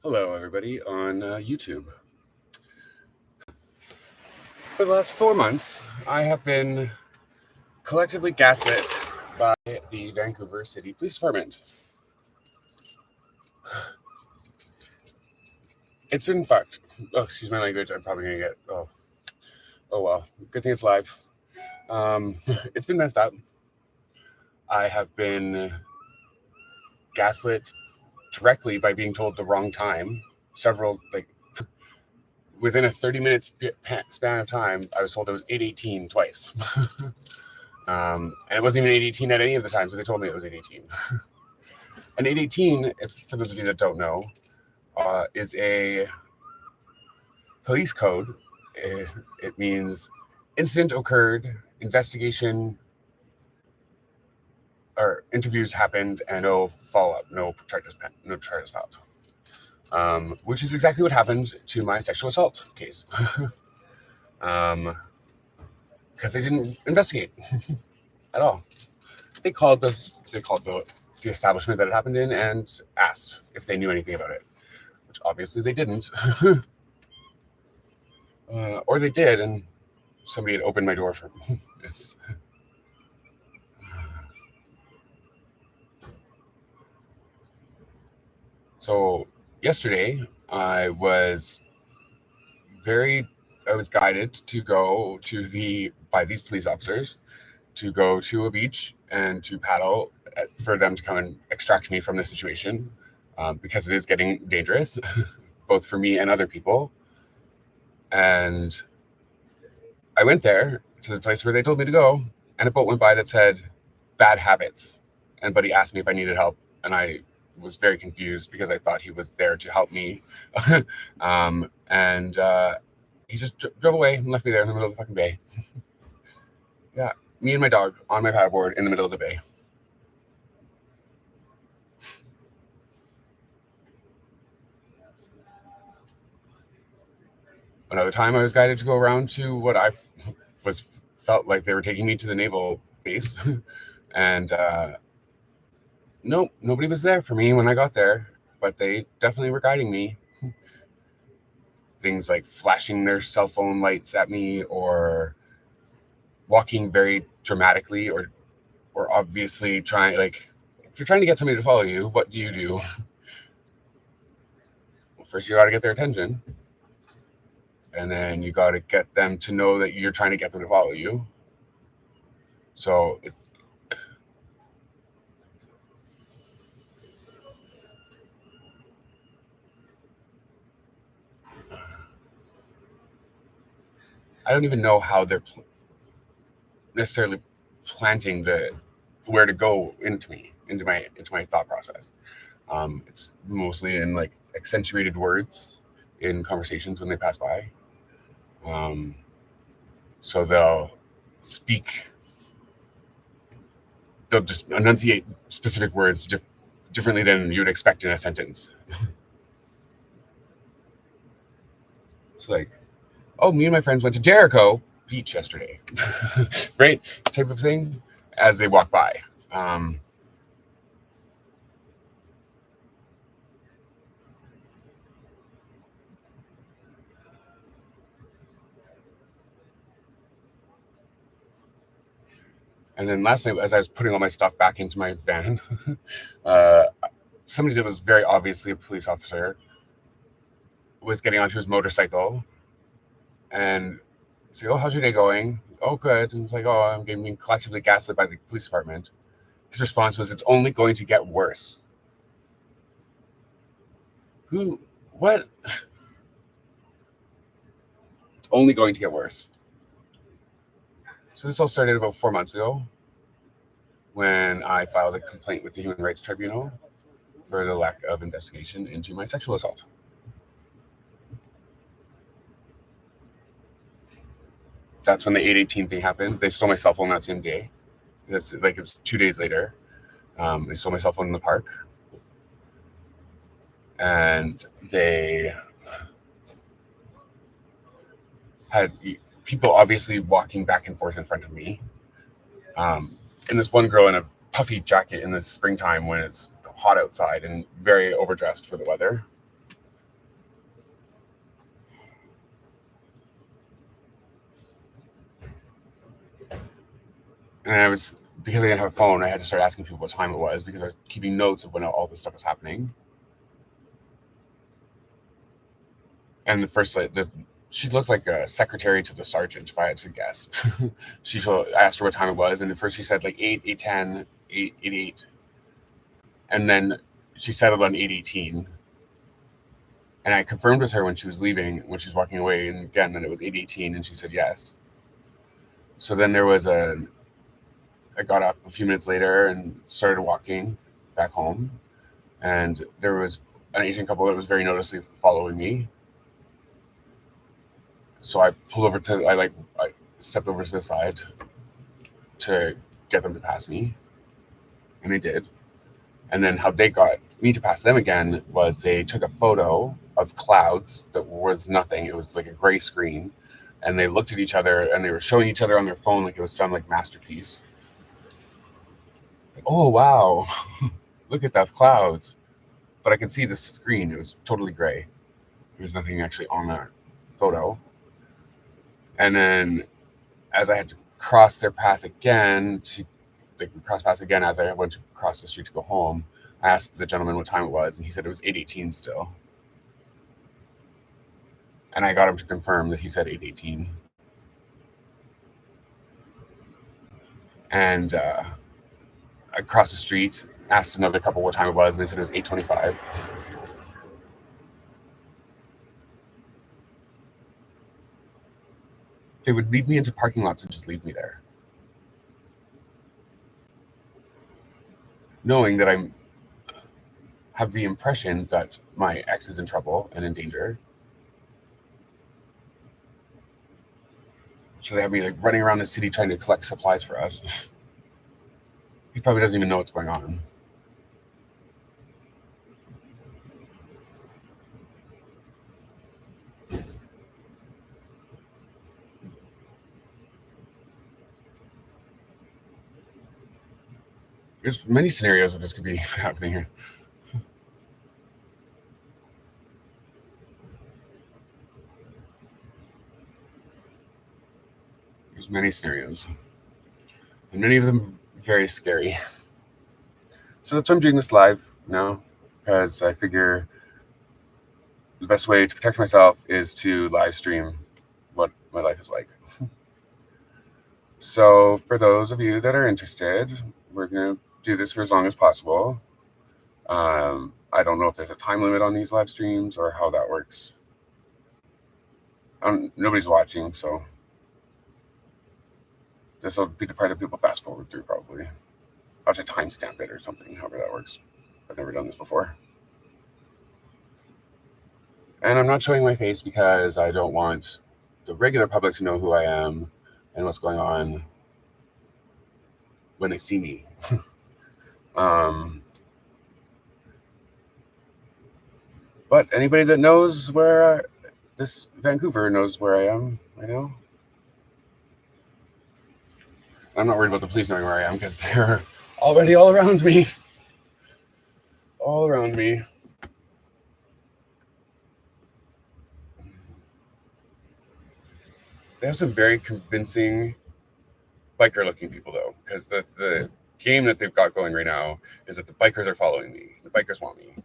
Hello, everybody on YouTube. For the last 4 months, I have been collectively gaslit by the Vancouver City Police Department. It's been fucked. Oh, excuse my language. I'm probably gonna get. Oh well. Good thing it's live. It's been messed up. I have been gaslit directly by being told the wrong time. Within a 30-minute span of time, I was told it was 8:18 twice. And it wasn't even 8:18 at any of the times that they told me it was 8:18. And 8:18, for those of you that don't know, is a police code. It means incident occurred, investigation or interviews happened, and no follow-up, no charges filed. Which is exactly what happened to my sexual assault case. Because they didn't investigate at all. They called the establishment that it happened in and asked if they knew anything about it, which obviously they didn't. Or they did, and somebody had opened my door for this. So yesterday, I was guided to go by these police officers to go to a beach and to paddle for them to come and extract me from this situation, because it is getting dangerous, both for me and other people. And I went there to the place where they told me to go, and a boat went by that said bad habits. And Buddy asked me if I needed help, and I was very confused because I thought he was there to help me. And he just drove away and left me there in the middle of the fucking bay. Yeah, me and my dog on my paddleboard in the middle of the bay. Another time I was guided to go around to what I felt like they were taking me to the naval base. And nope, nobody was there for me when I got there, but they definitely were guiding me. Things like flashing their cell phone lights at me, or walking very dramatically, or obviously trying, like, if you're trying to get somebody to follow you, what do you do? Well, first you got to get their attention, and then you got to get them to know that you're trying to get them to follow you. So I don't even know how they're necessarily planting where to go into my thought process. It's mostly in like accentuated words in conversations when they pass by. So they'll just enunciate specific words differently than you would expect in a sentence. It's like, oh, me and my friends went to Jericho Beach yesterday, right? Type of thing as they walk by. And then last night, as I was putting all my stuff back into my van, somebody that was very obviously a police officer was getting onto his motorcycle and say, "Oh, how's your day going?" "Oh, good." And it's like, "Oh, I'm being collectively gaslit by the police department." His response was, "It's only going to get worse." What? It's only going to get worse. So this all started about 4 months ago when I filed a complaint with the Human Rights Tribunal for the lack of investigation into my sexual assault. That's when the 8/18 thing happened. They stole my cell phone that same day. It was 2 days later. They stole my cell phone in the park. And they had people obviously walking back and forth in front of me. And this one girl in a puffy jacket in the springtime when it's hot outside and very overdressed for the weather. And I was, because I didn't have a phone, I had to start asking people what time it was because I was keeping notes of when all this stuff was happening. And the first, like, she looked like a secretary to the sergeant, if I had to guess. I asked her what time it was, and at first she said like 8, 8:10, 8, 8, 8. And then she settled on 8:18. And I confirmed with her when she was leaving, when she was walking away, and again, then it was 8:18, and she said yes. So then I got up a few minutes later and started walking back home, and there was an Asian couple that was very noticeably following me. So I stepped over to the side to get them to pass me, and they did. And then how they got me to pass them again was they took a photo of clouds that was nothing. It was like a gray screen, and they looked at each other and they were showing each other on their phone like it was some like masterpiece. Like, oh wow, look at that clouds! But I could see the screen; it was totally gray. There was nothing actually on that photo. And then, as I had to cross their path again as I went to cross the street to go home, I asked the gentleman what time it was, and he said it was 8:18 still. And I got him to confirm that he said 8:18. And I crossed the street, asked another couple what time it was, and they said it was 8:25. They would lead me into parking lots and just leave me there, knowing that I have the impression that my ex is in trouble and in danger. So they have me like running around the city trying to collect supplies for us. He probably doesn't even know what's going on. There's many scenarios that this could be happening here. There's many scenarios, and many of them very scary. So that's why I'm doing this live now, because I figure the best way to protect myself is to live stream what my life is like. So for those of you that are interested, we're going to do this for as long as possible. I don't know if there's a time limit on these live streams or how that works. Nobody's watching, so this will be the part that people fast forward through probably. I'll have to timestamp it or something, however that works. I've never done this before. And I'm not showing my face because I don't want the regular public to know who I am and what's going on when they see me. But anybody that knows where this Vancouver knows where I am right now. I'm not worried about the police knowing where I am because they're already all around me. All around me. They have some very convincing biker-looking people, though, because the game that they've got going right now is that the bikers are following me. The bikers want me.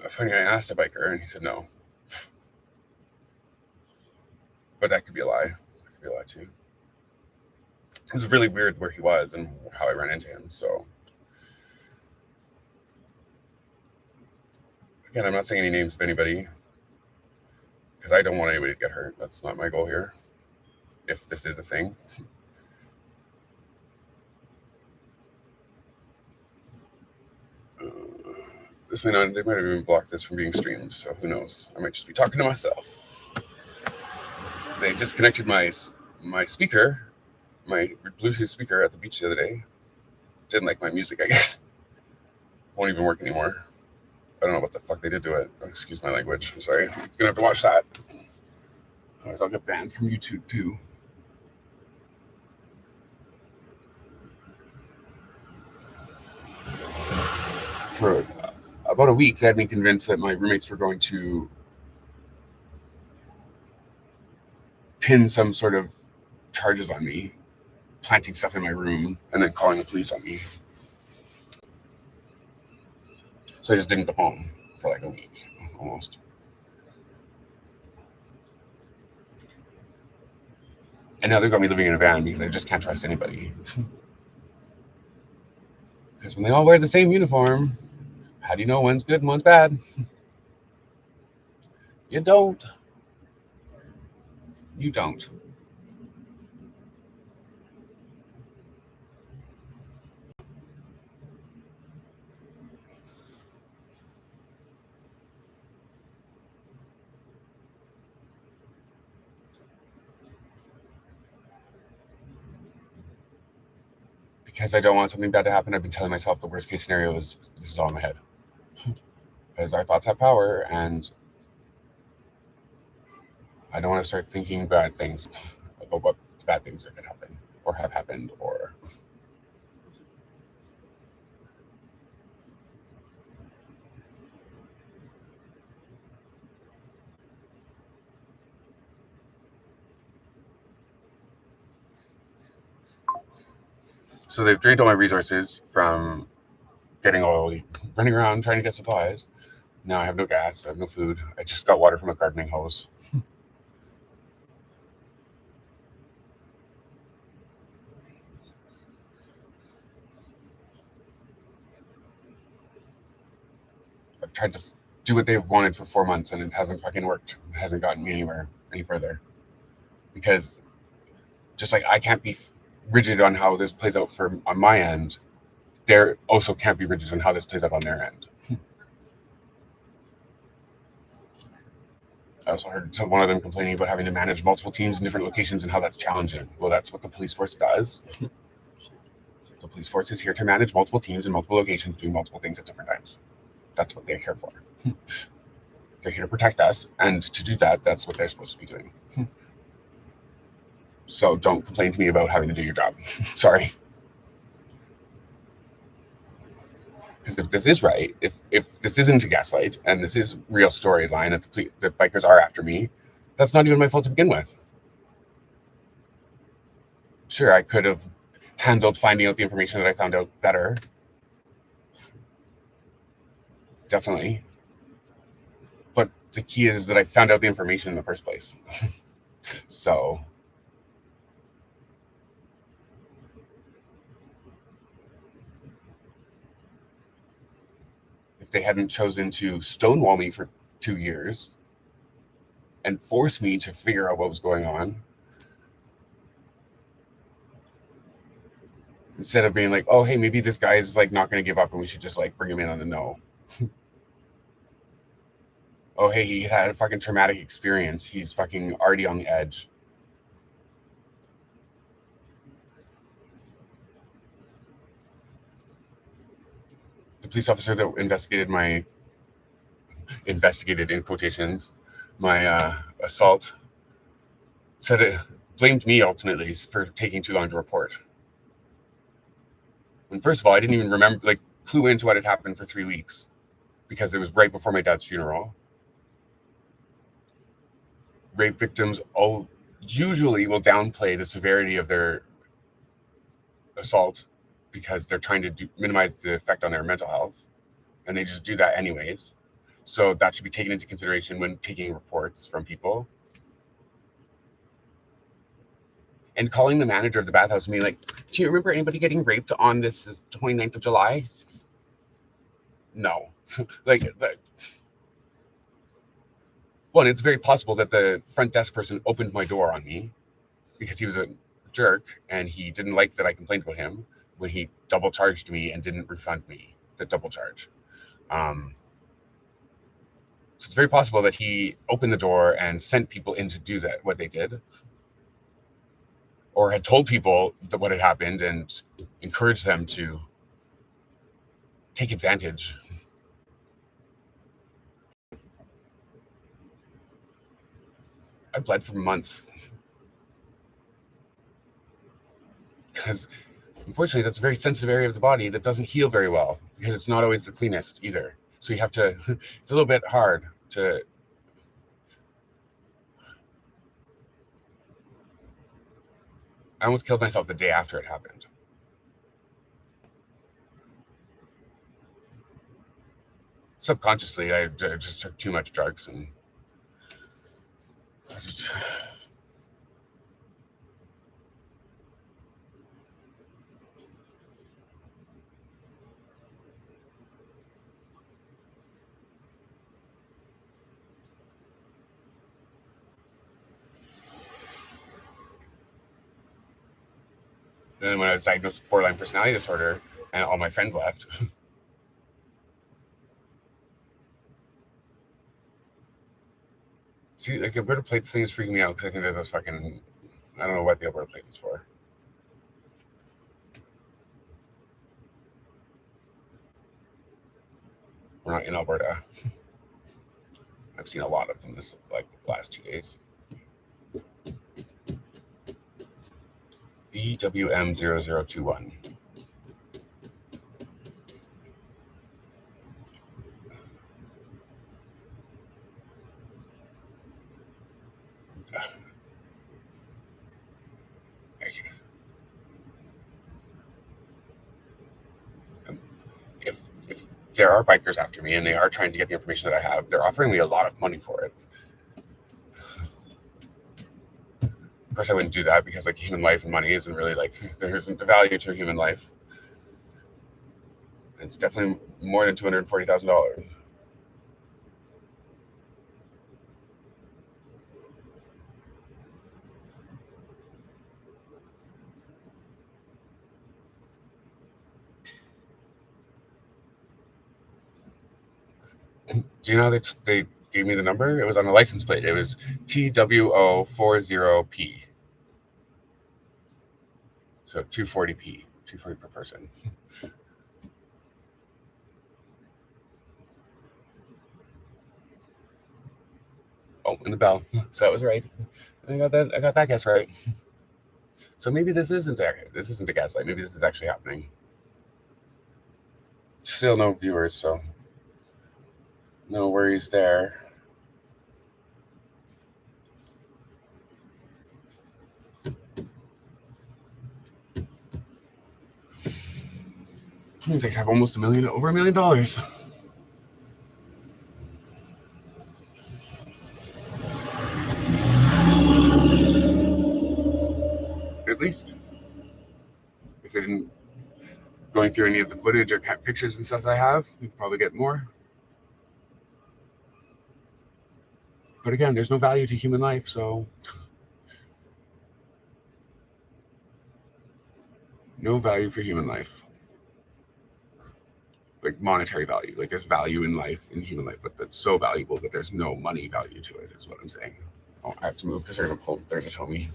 Funny, I asked a biker, and he said no. But that could be a lie. That could be a lie, too. It was really weird where he was and how I ran into him, so... Again, I'm not saying any names of anybody, because I don't want anybody to get hurt. That's not my goal here, if this is a thing. They might have even blocked this from being streamed, so who knows? I might just be talking to myself. They disconnected my speaker, my Bluetooth speaker at the beach the other day. Didn't like my music, I guess. Won't even work anymore. I don't know what the fuck they did to it. Excuse my language. I'm sorry. I'm gonna have to watch that. Otherwise I'll get banned from YouTube too. For about a week, they had me convinced that my roommates were going to pin some sort of charges on me, planting stuff in my room, and then calling the police on me. So I just didn't go home for like a week, almost. And now they've got me living in a van because I just can't trust anybody. Because when they all wear the same uniform, how do you know one's good and one's bad? You don't. You don't. Because I don't want something bad to happen, I've been telling myself the worst case scenario is this is all in my head. Because our thoughts have power, and I don't want to start thinking bad things about what bad things that could happen or have happened or. So they've drained all my resources from getting all running around trying to get supplies. Now I have no gas, I have no food. I just got water from a gardening hose. I've tried to do what they've wanted for 4 months and it hasn't fucking worked. It hasn't gotten me anywhere any further. Because just like I can't be rigid on how this plays out on my end, they also can't be rigid on how this plays out on their end. I also heard one of them complaining about having to manage multiple teams in different locations and how that's challenging. Well, that's what the police force does. The police force is here to manage multiple teams in multiple locations doing multiple things at different times. That's what they're here for. They're here to protect us, and to do that, that's what they're supposed to be doing. So don't complain to me about having to do your job. Sorry. Because if this is right, if this isn't a gaslight and this is real storyline that the bikers are after me, that's not even my fault to begin with. Sure, I could have handled finding out the information that I found out better. Definitely. But the key is that I found out the information in the first place. So if they hadn't chosen to stonewall me for 2 years and force me to figure out what was going on, instead of being like, oh, hey, maybe this guy's like not going to give up and we should just like bring him in on the no. Oh, hey, he had a fucking traumatic experience. He's fucking already on the edge. The police officer that investigated in quotations my assault said it blamed me ultimately for taking too long to report. And first of all, I didn't even remember, like, clue into what had happened for 3 weeks because it was right before my dad's funeral. Rape victims usually will downplay the severity of their assault because they're trying to minimize the effect on their mental health, and they just do that anyways. So that should be taken into consideration when taking reports from people. And calling the manager of the bathhouse and being like, do you remember anybody getting raped on this 29th of July? No. One, it's very possible that the front desk person opened my door on me because he was a jerk and he didn't like that I complained about him when he double charged me and didn't refund me the double charge. So it's very possible that he opened the door and sent people in to do that, what they did, or had told people that what had happened and encouraged them to take advantage. I bled for months because unfortunately that's a very sensitive area of the body that doesn't heal very well because it's not always the cleanest either. So you have to, it's a little bit hard to almost killed myself the day after it happened. Subconsciously, I just took too much drugs and I just... And then when I was diagnosed with borderline personality disorder and all my friends left, see, like, Alberta Plates thing is freaking me out because I think there's this fucking, I don't know what the Alberta Plates is for. We're not in Alberta. I've seen a lot of them this last 2 days. BWM0021. If there are bikers after me and they are trying to get the information that I have, they're offering me a lot of money for it. Of course, I wouldn't do that because like human life and money isn't really there isn't a value to a human life. It's definitely more than $240,000. Do you know that they gave me the number? It was on the license plate. It was TWO40P. So 240p, 240 per person. Oh, and the bell. So that was right. I got that guess right. So maybe this isn't a gaslight. Maybe this is actually happening. Still no viewers, so no worries there. Means I could have almost over $1 million. At least. If they didn't going through any of the footage or pictures and stuff that I have, we'd probably get more. But again, there's no value to human life, so no value for human life. Like monetary value, like there's value in life, in human life, but that's so valuable that there's no money value to it, is what I'm saying. Oh, I have to move because they're gonna tow me.